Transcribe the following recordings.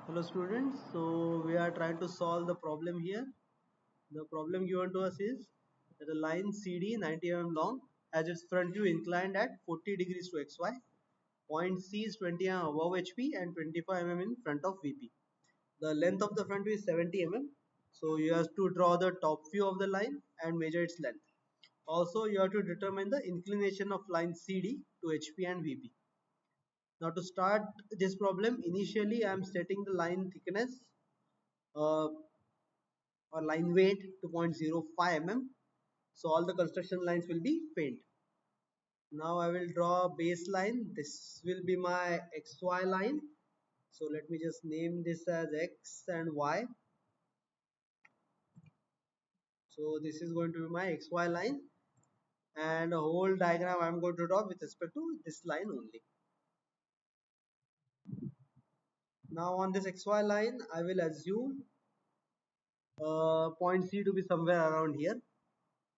Hello students, so we are trying to solve the problem here. The problem given to us is that a line CD 90 mm long has its front view inclined at 40 degrees to XY. Point C is 20 mm above HP and 25 mm in front of VP. The length of the front view is 70 mm. So you have to draw the top view of the line and measure its length. Also you have to determine the inclination of line CD to HP and VP. Now to start this problem, initially I am setting the line thickness uh, or line weight to 0.05 mm. So all the construction lines will be faint. Now I will draw a baseline. This will be my XY line. So let me just name this as X and Y. So this is going to be my XY line, and a whole diagram I am going to draw with respect to this line only. Now on this XY line I will assume point C to be somewhere around here.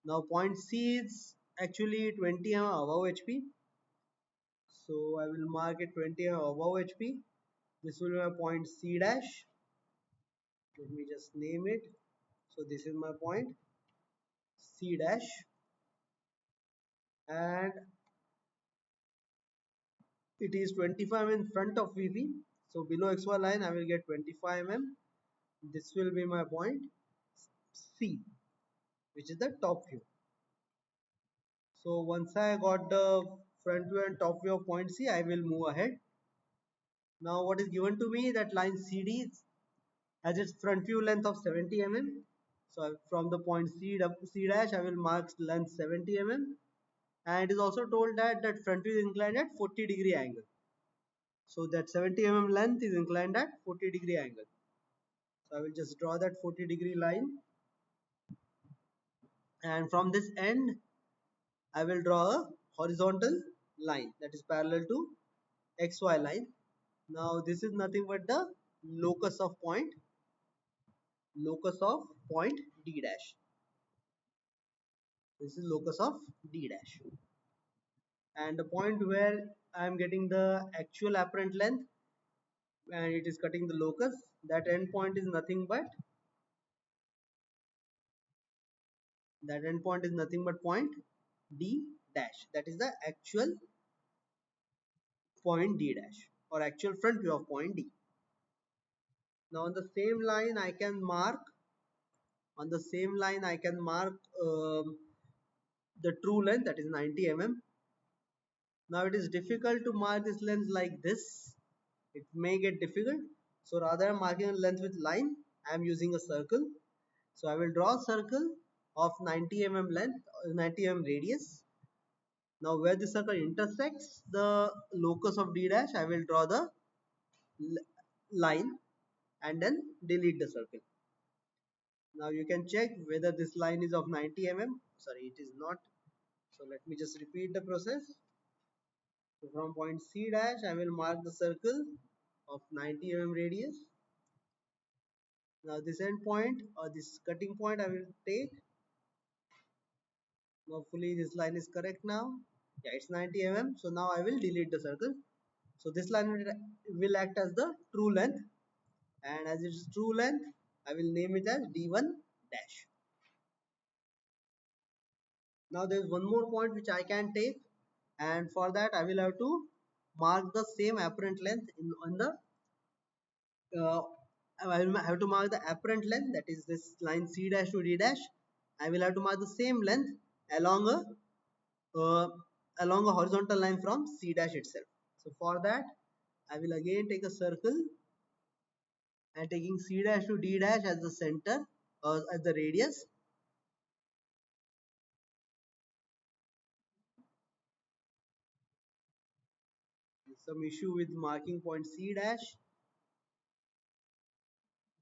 Now point C is actually 20 mm above HP. So I will mark it 20 mm above HP. This will be my point C dash. Let me just name it. So this is my point C dash, and it is 25 mm in front of VP. So below XY line I will get 25 mm. This will be my point C, which is the top view. So once I got the front view and top view of point C, I will move ahead. Now what is given to me, that line CD has its front view length of 70 mm. So from the point C dash I will mark length 70 mm, and it is also told that front view is inclined at 40-degree angle. So that 70 mm length is inclined at 40-degree angle. So I will just draw that 40-degree line, and from this end I will draw a horizontal line that is parallel to XY line. Now this is nothing but the locus of point D dash. This is locus of D dash, and the point where I am getting the actual apparent length and it is cutting the locus, that end point is nothing but point D dash. That is the actual point D dash, or actual front view of point D. Now on the same line I can mark the true length, that is 90 mm. Now it is difficult to mark this length like this. It may get difficult. So rather than marking a length with line, I am using a circle. So I will draw a circle of 90 mm length, 90 mm radius. Now where the circle intersects the locus of D dash, I will draw the line and then delete the circle. Now you can check whether this line is of 90 mm. Sorry, it is not. So let me just repeat the process. So from point C dash I will mark the circle of 90 mm radius. Now this end point or this cutting point I will take. Hopefully this line is correct now. Yeah, it's 90 mm. So now I will delete the circle. So this line will act as the true length, and as its true length I will name it as D1 dash. Now there is one more point which I can take, and for that I will have to mark the same apparent length on the I will have to mark the apparent length, that is this line C dash to D dash. I will have to mark the same length along uh, a horizontal line from C dash itself. So for that I will again take a circle and taking C dash to D dash as the center, as the radius. Some issue with marking point C dash.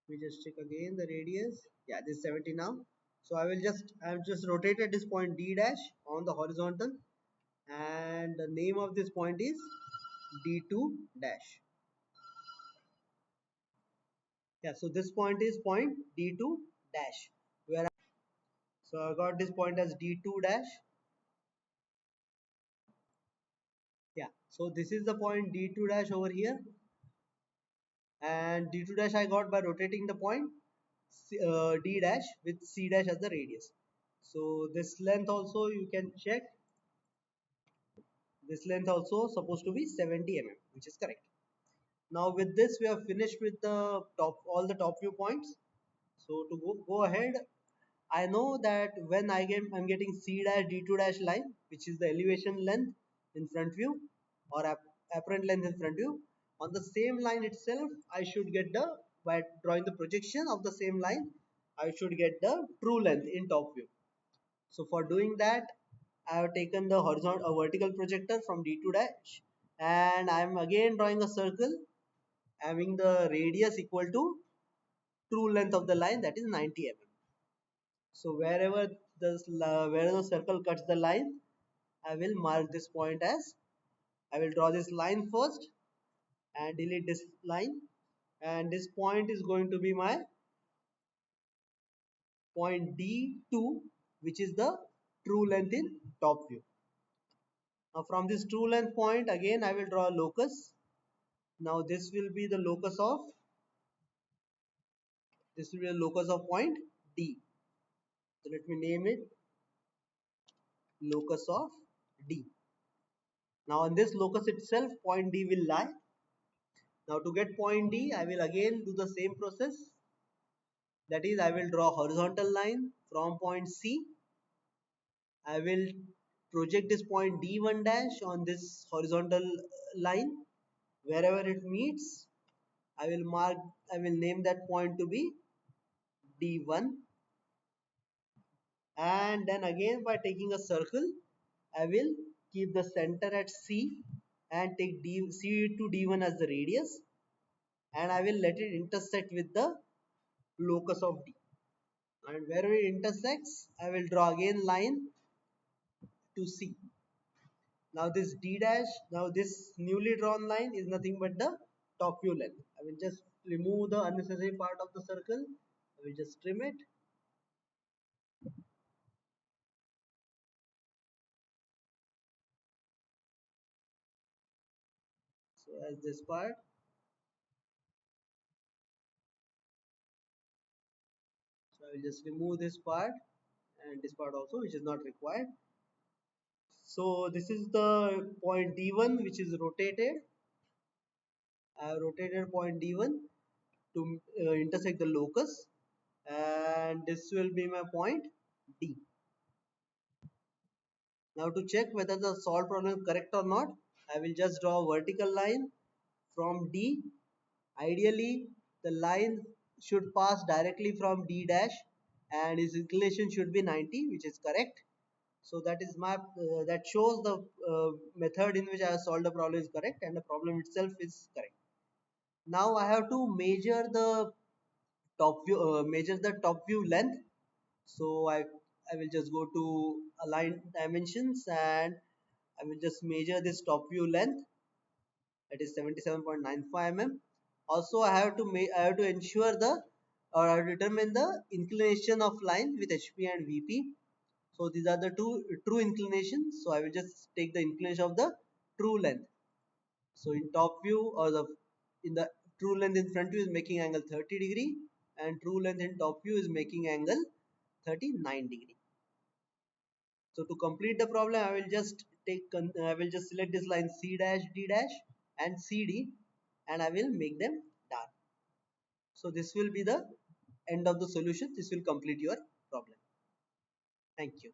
We just check again the radius. Yeah, this is 70 now. So I have just rotated this point D dash on the horizontal, and the name of this point is D2 dash. Yeah, so this point is point D2 dash. So I got this point as D2 dash. Yeah, so this is the point D2 dash over here, and and d2 dash I got by rotating the point d dash with c dash as the radius. So this length also you can check. This length also supposed to be 70 mm, which is correct. Now with this we have finished with the all the top view points. So to go ahead, I know that when I'm getting C dash D2 dash line, which is the elevation length in front view or apparent length in front view, on the same line itself, I should get the, by drawing the projection of the same line, I should get the true length in top view. So for doing that, I have taken the horizontal, a vertical projector from D2 dash, and I am again drawing a circle having the radius equal to true length of the line, that is 90 mm. So wherever the circle cuts the line, I will mark this point as, I will draw this line first and delete this line, and this point is going to be my point D2, which is the true length in top view. Now from this true length point again I will draw a locus. Now this will be the locus of point D. So let me name it locus of D. Now on this locus itself point D will lie. Now to get point D, I will again do the same process. That is, I will draw horizontal line from point C. I will project this point D1 dash on this horizontal line. Wherever it meets, I will name that point to be D1. And then again by taking a circle, I will keep the center at C and take C to D1 as the radius, and I will let it intersect with the locus of D. And wherever it intersects, I will draw again line to C. Now this D dash, now this newly drawn line is nothing but the top view length. I will just remove the unnecessary part of the circle. I will just trim it. So as this part, so I will just remove this part and this part also, which is not required. So this is the point D1 which is rotated. I have rotated point D1 to intersect the locus, and this will be my point D. Now to check whether the solved problem is correct or not, I will just draw a vertical line from D. Ideally, the line should pass directly from D dash and its inclination should be 90, which is correct. So that is my that shows the method in which I have solved the problem is correct and the problem itself is correct. Now I have to measure the top view length. So I will just go to align dimensions and I will just measure this top view length, that is 77.95 mm. Also I have to ensure the, or I have to determine the inclination of line with HP and VP. So these are the two true inclinations. So I will just take the inclination of the true length. So in top view, or the in the true length in front view is making angle 30 degree, and true length in top view is making angle 39 degree. So to complete the problem, I will just select this line C dash D dash and CD, and I will make them dark. So this will be the end of the solution. This will complete your problem. Thank you.